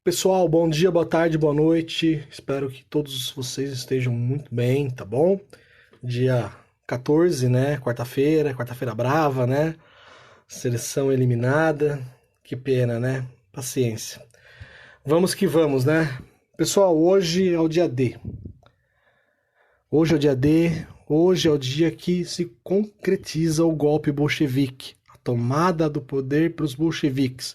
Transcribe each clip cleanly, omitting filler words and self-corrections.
Pessoal, bom dia, boa tarde, boa noite. Espero que todos vocês estejam muito bem, tá bom? Dia 14, né? Quarta-feira brava, né? Seleção eliminada. Que pena, né? Paciência. Vamos que vamos, né? Pessoal, hoje é o dia D. Hoje é o dia D, hoje é o dia que se concretiza o golpe bolchevique, a tomada do poder pelos bolcheviques.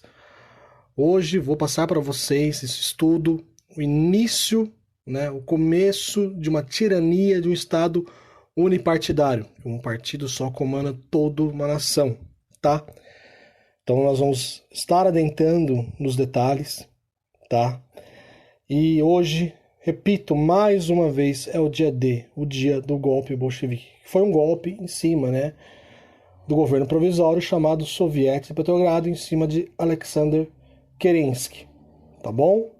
Hoje vou passar para vocês esse estudo, o início, né, o começo de uma tirania de um Estado unipartidário. Um partido só comanda toda uma nação, tá? Então nós vamos estar adentrando nos detalhes, tá? E hoje, repito mais uma vez, é o dia D, o dia do golpe bolchevique. Foi um golpe em cima, né, do governo provisório chamado Soviético de Petrogrado, em cima de Alexander Kerensky, tá bom?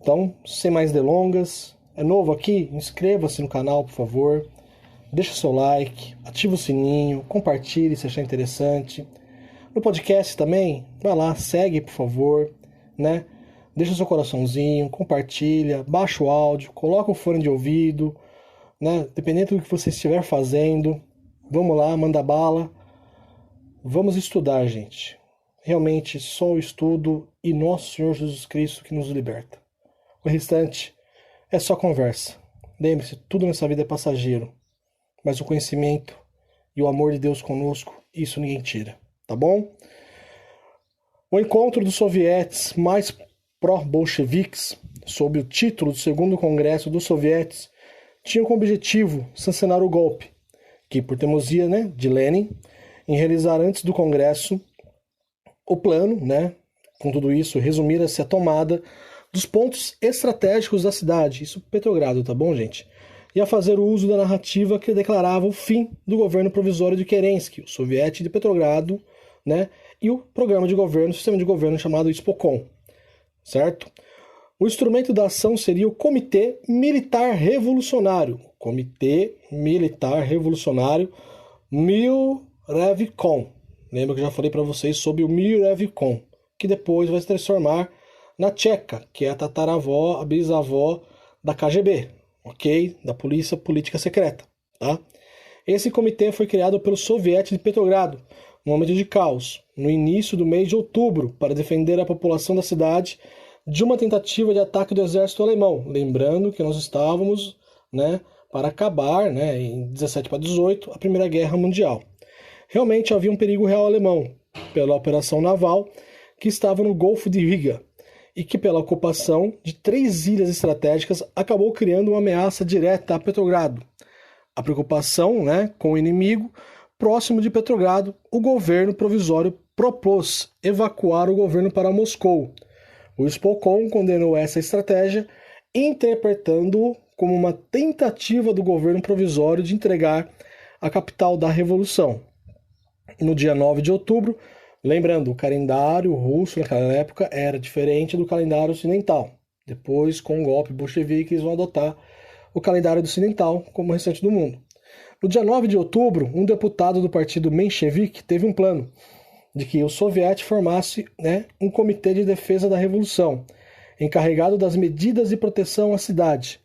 Então, sem mais delongas, é novo aqui? Inscreva-se no canal, por favor, deixa seu like, ativa o sininho, compartilhe se achar interessante. No podcast também, vai lá, segue, por favor, né? Deixa seu coraçãozinho, compartilha, baixa o áudio, coloca o fone de ouvido, né? Dependendo do que você estiver fazendo, vamos lá, manda bala. Vamos estudar, gente. Realmente só o estudo e nosso Senhor Jesus Cristo que nos liberta. O restante é só conversa. Lembre-se, tudo nessa vida é passageiro, mas o conhecimento e o amor de Deus conosco, isso ninguém tira, tá bom? O encontro dos sovietes mais pró-bolcheviques, sob o título do Segundo Congresso dos Sovietes, tinha como objetivo sancionar o golpe, que por teimosia, né, de Lenin, em realizar antes do Congresso o plano, né, com tudo isso, resumir-se a tomada dos pontos estratégicos da cidade, isso Petrogrado, tá bom, gente? E a fazer o uso da narrativa que declarava o fim do governo provisório de Kerensky, o soviético de Petrogrado, né, e o programa de governo, o sistema de governo chamado Spokon, certo? O instrumento da ação seria o Comitê Militar Revolucionário, Milrevcom. Lembra que eu já falei para vocês sobre o Milrevcom, que depois vai se transformar na Tcheca, que é a tataravó, a bisavó da KGB, ok? Da Política Secreta, tá? Esse comitê foi criado pelo soviético de Petrogrado, no momento de caos, no início do mês de outubro, para defender a população da cidade de uma tentativa de ataque do exército alemão. Lembrando que nós estávamos, né, para acabar, né, em 17 para 18, a Primeira Guerra Mundial. Realmente havia um perigo real alemão pela operação naval que estava no Golfo de Riga e que pela ocupação de 3 ilhas estratégicas acabou criando uma ameaça direta a Petrogrado. A preocupação, né, com o inimigo próximo de Petrogrado, o governo provisório propôs evacuar o governo para Moscou. O Spokon condenou essa estratégia, interpretando-o como uma tentativa do governo provisório de entregar a capital da revolução. No dia 9 de outubro, lembrando, o calendário russo naquela época era diferente do calendário ocidental. Depois, com o golpe bolchevique, eles vão adotar o calendário ocidental como o restante do mundo. No dia 9 de outubro, um deputado do partido menchevique teve um plano de que o soviético formasse, né, um comitê de defesa da revolução, encarregado das medidas de proteção à cidade.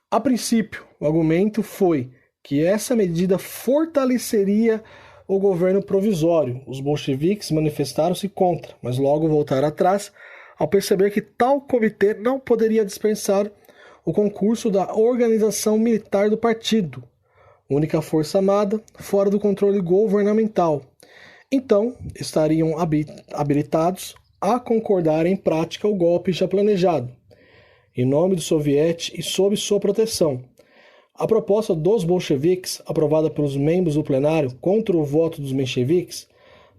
A princípio, o argumento foi que essa medida fortaleceria o governo provisório. Os bolcheviques manifestaram-se contra, mas logo voltaram atrás ao perceber que tal comitê não poderia dispensar o concurso da organização militar do partido, única força armada fora do controle governamental. Então, estariam habilitados a concordar em prática o golpe já planejado, em nome dos sovietes e sob sua proteção. A proposta dos bolcheviques, aprovada pelos membros do plenário contra o voto dos mencheviques,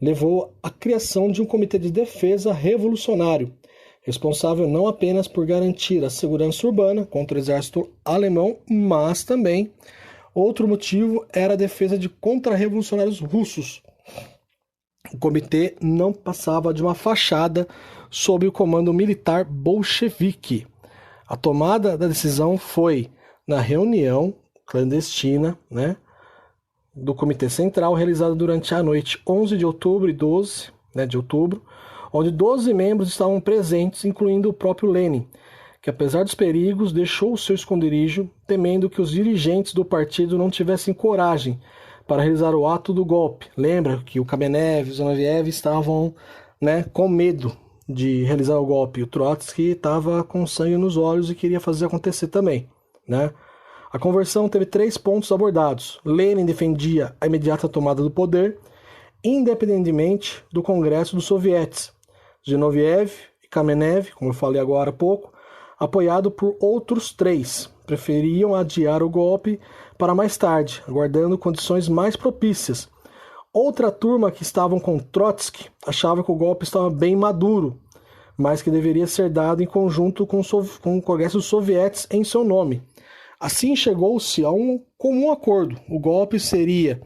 levou à criação de um comitê de defesa revolucionário, responsável não apenas por garantir a segurança urbana contra o exército alemão, mas também outro motivo era a defesa de contra-revolucionários russos. O comitê não passava de uma fachada sob o comando militar bolchevique. A tomada da decisão foi na reunião clandestina, né, do Comitê Central, realizada durante a noite 11 de outubro e 12, né, de outubro, onde 12 membros estavam presentes, incluindo o próprio Lenin, que apesar dos perigos deixou o seu esconderijo, temendo que os dirigentes do partido não tivessem coragem para realizar o ato do golpe. Lembra que o Kamenev e o Zinoviev estavam, com medo de realizar o golpe. O Trotsky estava com sangue nos olhos e queria fazer acontecer também. A conversão teve 3 pontos abordados. Lenin defendia a imediata tomada do poder, independentemente do Congresso dos Sovietes. Zinoviev e Kamenev, como eu falei agora há pouco, apoiado por outros 3, preferiam adiar o golpe para mais tarde, aguardando condições mais propícias. Outra turma que estavam com Trotsky achava que o golpe estava bem maduro, mas que deveria ser dado em conjunto com o Congresso dos Sovietes em seu nome. Assim chegou-se a um comum acordo. O golpe seria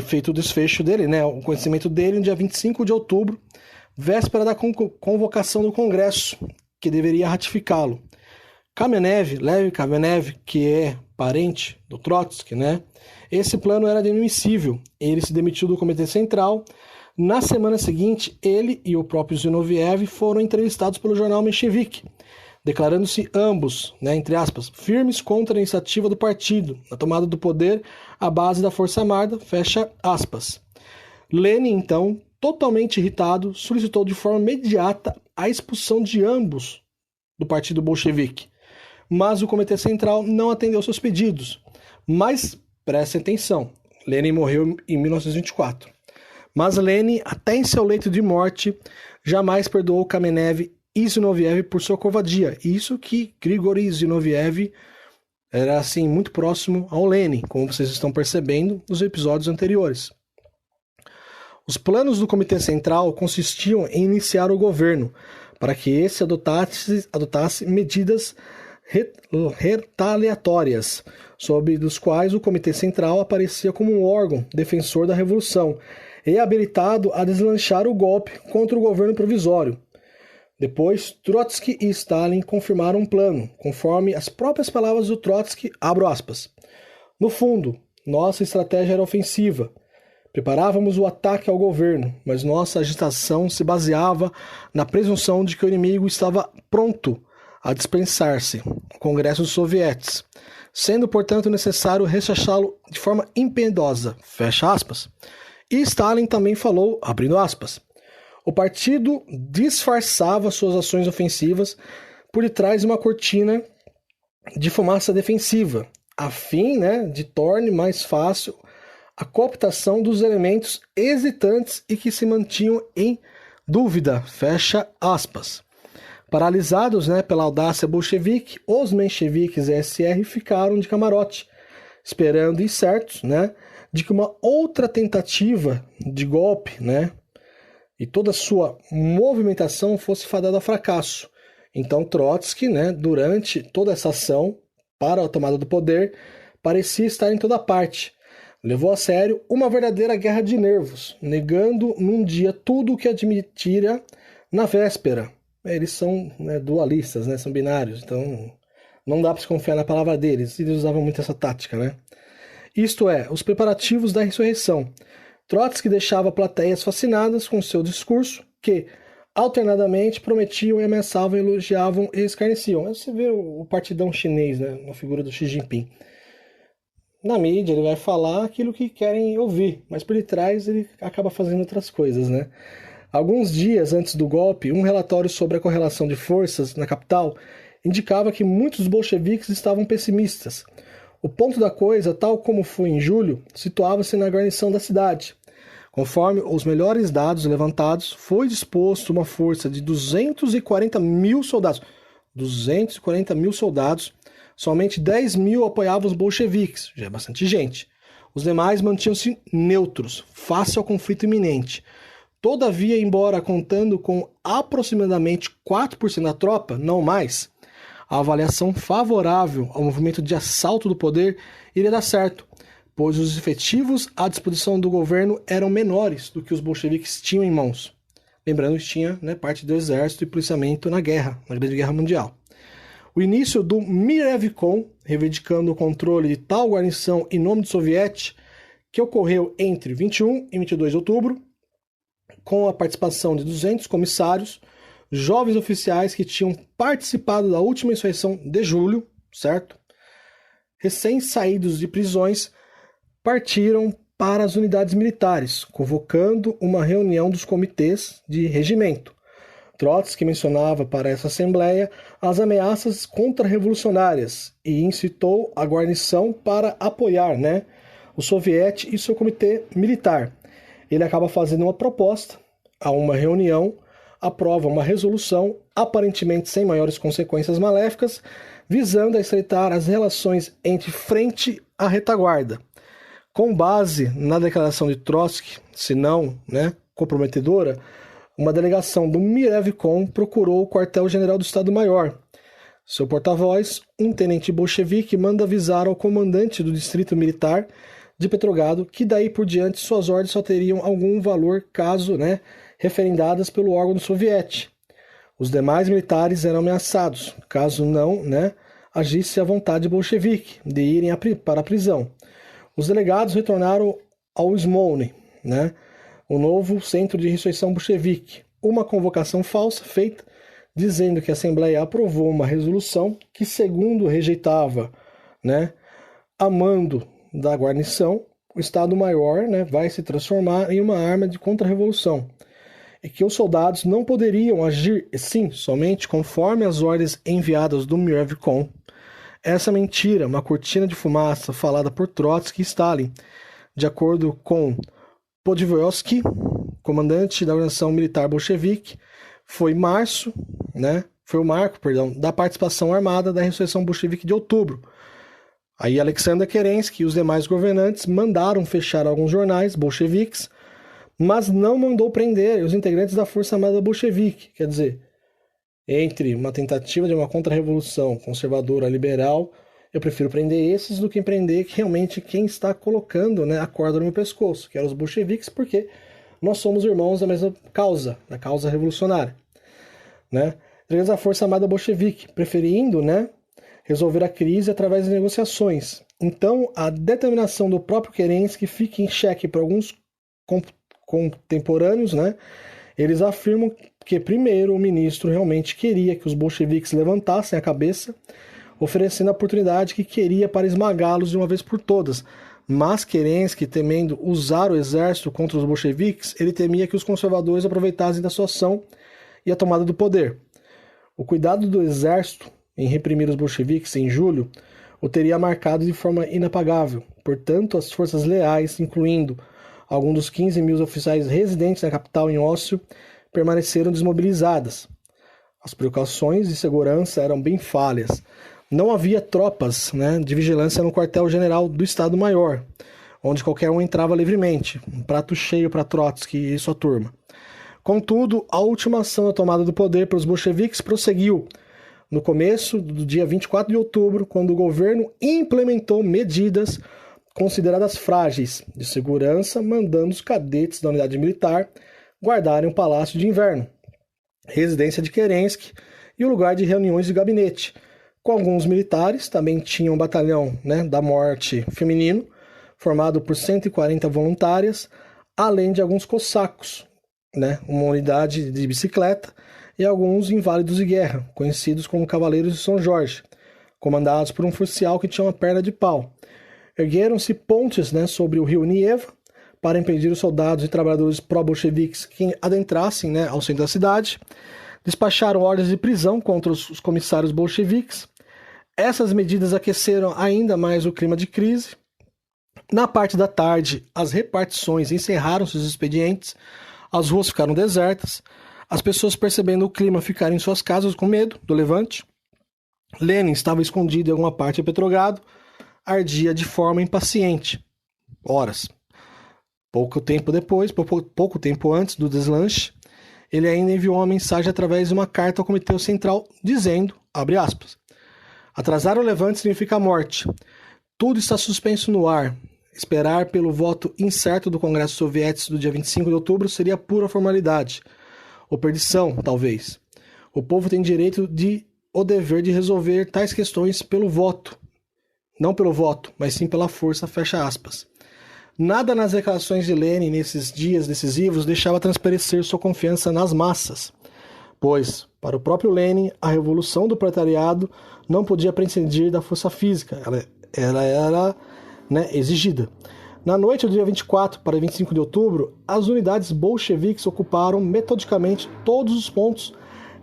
feito o desfecho dele, o conhecimento dele no dia 25 de outubro, véspera da convocação do Congresso, que deveria ratificá-lo. Lev Kamenev, que é parente do Trotsky, esse plano era inadmissível. Ele se demitiu do Comitê Central. Na semana seguinte, ele e o próprio Zinoviev foram entrevistados pelo jornal Menshevik, declarando-se ambos, entre aspas, firmes contra a iniciativa do partido, na tomada do poder à base da força armada, fecha aspas. Lenin, então, totalmente irritado, solicitou de forma imediata a expulsão de ambos do partido bolchevique. Mas o Comitê Central não atendeu seus pedidos. Mas, prestem atenção, Lenin morreu em 1924. Mas Lenin, até em seu leito de morte, jamais perdoou Kamenev e Zinoviev por sua covardia. Isso que Grigori Zinoviev era assim muito próximo ao Lenin, como vocês estão percebendo nos episódios anteriores. Os planos do Comitê Central consistiam em iniciar o governo, para que esse adotasse medidas retaliatórias, sob dos quais o Comitê Central aparecia como um órgão defensor da revolução e habilitado a deslanchar o golpe contra o governo provisório. Depois, Trotsky e Stalin confirmaram um plano, conforme as próprias palavras do Trotsky, abro aspas. No fundo, nossa estratégia era ofensiva. Preparávamos o ataque ao governo, mas nossa agitação se baseava na presunção de que o inimigo estava pronto a dispensar-se, o Congresso dos Sovietes, sendo, portanto, necessário rechaçá-lo de forma impiedosa, fecha aspas. E Stalin também falou, abrindo aspas, o partido disfarçava suas ações ofensivas por detrás de uma cortina de fumaça defensiva, a fim de torne mais fácil a cooptação dos elementos hesitantes e que se mantinham em dúvida, fecha aspas. Paralisados pela audácia bolchevique, os mencheviques e SR ficaram de camarote, esperando e certos de que uma outra tentativa de golpe e toda a sua movimentação fosse fadada a fracasso. Então Trotsky, durante toda essa ação para a tomada do poder, parecia estar em toda parte. Levou a sério uma verdadeira guerra de nervos, negando num dia tudo o que admitira na véspera. Eles são dualistas, são binários, então não dá para se confiar na palavra deles. Eles usavam muito essa tática, Isto é, os preparativos da ressurreição. Trotsky deixava plateias fascinadas com seu discurso, que alternadamente prometiam e ameaçavam, elogiavam e escarneciam. Aí você vê o partidão chinês, na figura do Xi Jinping. Na mídia ele vai falar aquilo que querem ouvir, mas por detrás ele acaba fazendo outras coisas, Alguns dias antes do golpe, um relatório sobre a correlação de forças na capital indicava que muitos bolcheviques estavam pessimistas. O ponto da coisa, tal como foi em julho, situava-se na guarnição da cidade. Conforme os melhores dados levantados, foi disposto uma força de 240 mil soldados. 240 mil soldados, somente 10 mil apoiavam os bolcheviques, já é bastante gente. Os demais mantinham-se neutros, face ao conflito iminente. Todavia, embora contando com aproximadamente 4% da tropa, não mais, a avaliação favorável ao movimento de assalto do poder iria dar certo, pois os efetivos à disposição do governo eram menores do que os bolcheviques tinham em mãos. Lembrando que tinha parte do exército e policiamento na Grande Guerra Mundial. O início do Mirevicon, reivindicando o controle de tal guarnição em nome do soviete, que ocorreu entre 21 e 22 de outubro, com a participação de 200 comissários, jovens oficiais que tinham participado da última insurreição de julho, certo? Recém-saídos de prisões, partiram para as unidades militares, convocando uma reunião dos comitês de regimento. Trotsky mencionava para essa assembleia as ameaças contra-revolucionárias e incitou a guarnição para apoiar, o soviete e seu comitê militar. Ele acaba fazendo uma proposta a uma reunião, aprova uma resolução, aparentemente sem maiores consequências maléficas, visando a estreitar as relações entre frente à retaguarda. Com base na declaração de Trotsky, se não comprometedora, uma delegação do Mirevicom procurou o quartel-general do Estado-Maior. Seu porta-voz, um tenente bolchevique, manda avisar ao comandante do distrito militar de Petrogrado que daí por diante suas ordens só teriam algum valor caso referendadas pelo órgão soviético. Os demais militares eram ameaçados, caso não agisse à vontade bolchevique de irem para a prisão. Os delegados retornaram ao Smolny, o novo centro de ressurreição bolchevique, uma convocação falsa feita dizendo que a Assembleia aprovou uma resolução que, segundo rejeitava a mando da guarnição, o Estado-Maior vai se transformar em uma arma de contra-revolução e que os soldados não poderiam agir, sim, somente conforme as ordens enviadas do Mirevicom. Essa mentira, uma cortina de fumaça falada por Trotsky e Stalin, de acordo com Podvoisky, comandante da organização militar bolchevique, foi o marco, da participação armada da ressurreição bolchevique de outubro. Aí Alexander Kerensky e os demais governantes mandaram fechar alguns jornais bolcheviques, mas não mandou prender os integrantes da Força Armada Bolchevique. Quer dizer, entre uma tentativa de uma contra-revolução conservadora liberal, eu prefiro prender esses do que prender realmente quem está colocando a corda no meu pescoço, que eram os bolcheviques, porque nós somos irmãos da mesma causa, da causa revolucionária. Integrantes da Força Armada Bolchevique, preferindo resolver a crise através de negociações. Então, a determinação do próprio Kerensky fica em xeque por alguns contemporâneos, Eles afirmam que, primeiro, o ministro realmente queria que os bolcheviques levantassem a cabeça, oferecendo a oportunidade que queria para esmagá-los de uma vez por todas. Mas Kerensky, temendo usar o exército contra os bolcheviques, ele temia que os conservadores aproveitassem da situação e a tomada do poder. O cuidado do exército em reprimir os bolcheviques em julho o teria marcado de forma inapagável. Portanto, as forças leais, incluindo alguns dos 15 mil oficiais residentes na capital em Óssio, permaneceram desmobilizadas. As precauções de segurança eram bem falhas. Não havia tropas de vigilância no quartel-general do Estado-Maior, onde qualquer um entrava livremente, um prato cheio para Trotsky e sua turma. Contudo, a ultimação da tomada do poder pelos bolcheviques prosseguiu no começo do dia 24 de outubro, quando o governo implementou medidas consideradas frágeis de segurança, mandando os cadetes da unidade militar guardarem o Palácio de Inverno, residência de Kerensky e o lugar de reuniões de gabinete. Com alguns militares, também tinha um batalhão da morte feminino, formado por 140 voluntárias, além de alguns cossacos, uma unidade de bicicleta e alguns inválidos de guerra, conhecidos como Cavaleiros de São Jorge, comandados por um oficial que tinha uma perna de pau. Ergueram-se pontes sobre o rio Nieva para impedir os soldados e trabalhadores pró-bolcheviques que adentrassem ao centro da cidade. Despacharam ordens de prisão contra os comissários bolcheviques. Essas medidas aqueceram ainda mais o clima de crise. Na parte da tarde, as repartições encerraram seus expedientes, as ruas ficaram desertas, as pessoas, percebendo o clima, ficaram em suas casas com medo do levante. Lenin estava escondido em alguma parte de Petrogrado, ardia de forma impaciente. Horas. Pouco tempo antes do deslanche, ele ainda enviou uma mensagem através de uma carta ao Comitê Central, dizendo, abre aspas, atrasar o levante significa morte. Tudo está suspenso no ar. Esperar pelo voto incerto do Congresso Soviético do dia 25 de outubro seria pura formalidade. Ou perdição, talvez. O povo tem direito o dever de resolver tais questões pelo voto. Não pelo voto, mas sim pela força, fecha aspas. Nada nas declarações de Lenin nesses dias decisivos deixava transparecer sua confiança nas massas, pois, para o próprio Lenin, a revolução do proletariado não podia prescindir da força física, ela era exigida. Na noite do dia 24 para 25 de outubro, as unidades bolcheviques ocuparam metodicamente todos os pontos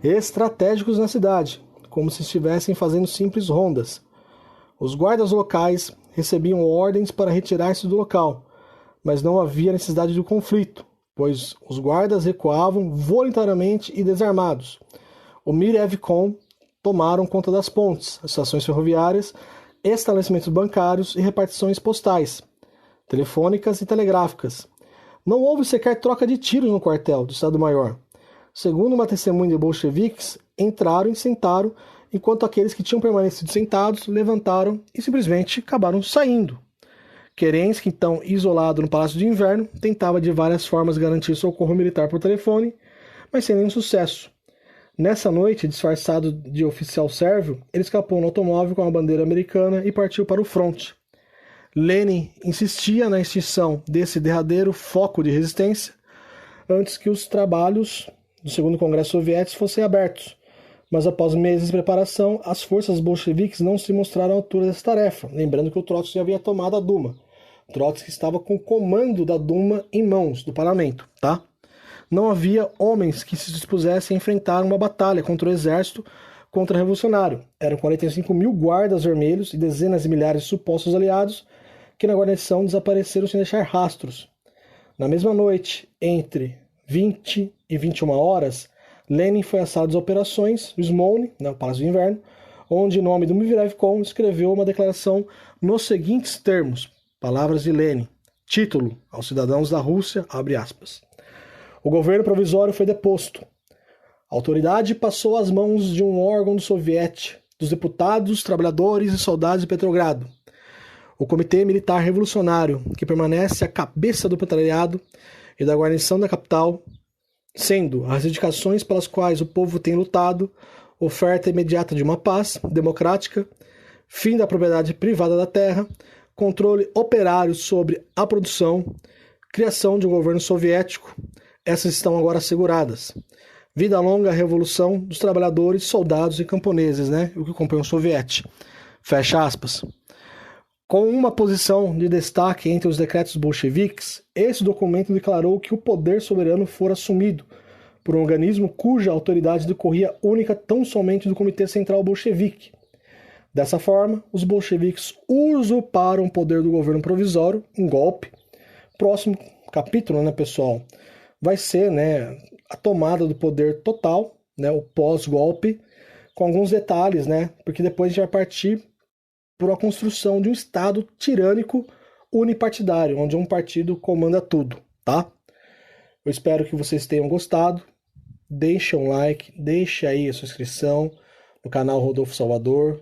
estratégicos na cidade, como se estivessem fazendo simples rondas. Os guardas locais recebiam ordens para retirar-se do local, mas não havia necessidade de conflito, pois os guardas recuavam voluntariamente e desarmados. O Mir e Evcom tomaram conta das pontes, estações ferroviárias, estabelecimentos bancários e repartições postais, telefônicas e telegráficas. Não houve sequer troca de tiros no quartel do Estado-Maior. Segundo uma testemunha de bolcheviques, entraram e sentaram, enquanto aqueles que tinham permanecido sentados levantaram e simplesmente acabaram saindo. Kerensky, então isolado no Palácio de Inverno, tentava de várias formas garantir socorro militar por telefone, mas sem nenhum sucesso. Nessa noite, disfarçado de oficial sérvio, ele escapou no automóvel com a bandeira americana e partiu para o fronte. Lenin insistia na extinção desse derradeiro foco de resistência antes que os trabalhos do Segundo Congresso Soviético fossem abertos, mas após meses de preparação, as forças bolcheviques não se mostraram à altura dessa tarefa, lembrando que o Trotsky já havia tomado a Duma. Trotsky estava com o comando da Duma em mãos, do parlamento, tá? Não havia homens que se dispusessem a enfrentar uma batalha contra o exército contra-revolucionário. Eram 45 mil guardas vermelhos e dezenas de milhares de supostos aliados que na guarnição desapareceram sem deixar rastros. Na mesma noite, entre 20 e 21 horas, Lenin foi à sala das operações, o Smolny, no Palácio do Inverno, onde, em nome do Mivrevcom, escreveu uma declaração nos seguintes termos, palavras de Lenin, título, aos cidadãos da Rússia, abre aspas. O governo provisório foi deposto. A autoridade passou às mãos de um órgão do soviete, dos deputados, trabalhadores e soldados de Petrogrado. O Comitê Militar Revolucionário, que permanece à cabeça do proletariado e da guarnição da capital, sendo as indicações pelas quais o povo tem lutado, oferta imediata de uma paz democrática, fim da propriedade privada da terra, controle operário sobre a produção, criação de um governo soviético, essas estão agora asseguradas. Vida longa à revolução dos trabalhadores, soldados e camponeses, o que compõe o soviete. Fecha aspas. Com uma posição de destaque entre os decretos bolcheviques, esse documento declarou que o poder soberano fora assumido por um organismo cuja autoridade decorria única tão somente do Comitê Central Bolchevique. Dessa forma, os bolcheviques usurparam o poder do governo provisório, um golpe. Próximo capítulo, pessoal, vai ser a tomada do poder total, o pós-golpe, com alguns detalhes, porque depois a gente vai partir por a construção de um Estado tirânico unipartidário, onde um partido comanda tudo, tá? Eu espero que vocês tenham gostado. Deixe um like, deixe aí a sua inscrição no canal Rodolfo Salvador,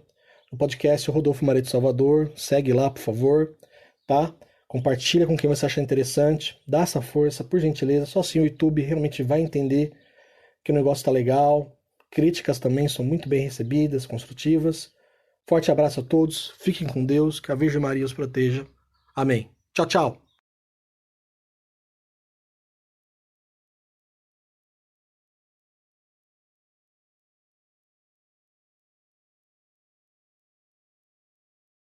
no podcast Rodolfo Mareto Salvador. Segue lá, por favor, tá? Compartilha com quem você achar interessante. Dá essa força, por gentileza. Só assim o YouTube realmente vai entender que o negócio tá legal. Críticas também são muito bem recebidas, construtivas. Forte abraço a todos, fiquem com Deus, que a Virgem Maria os proteja. Amém. Tchau, tchau.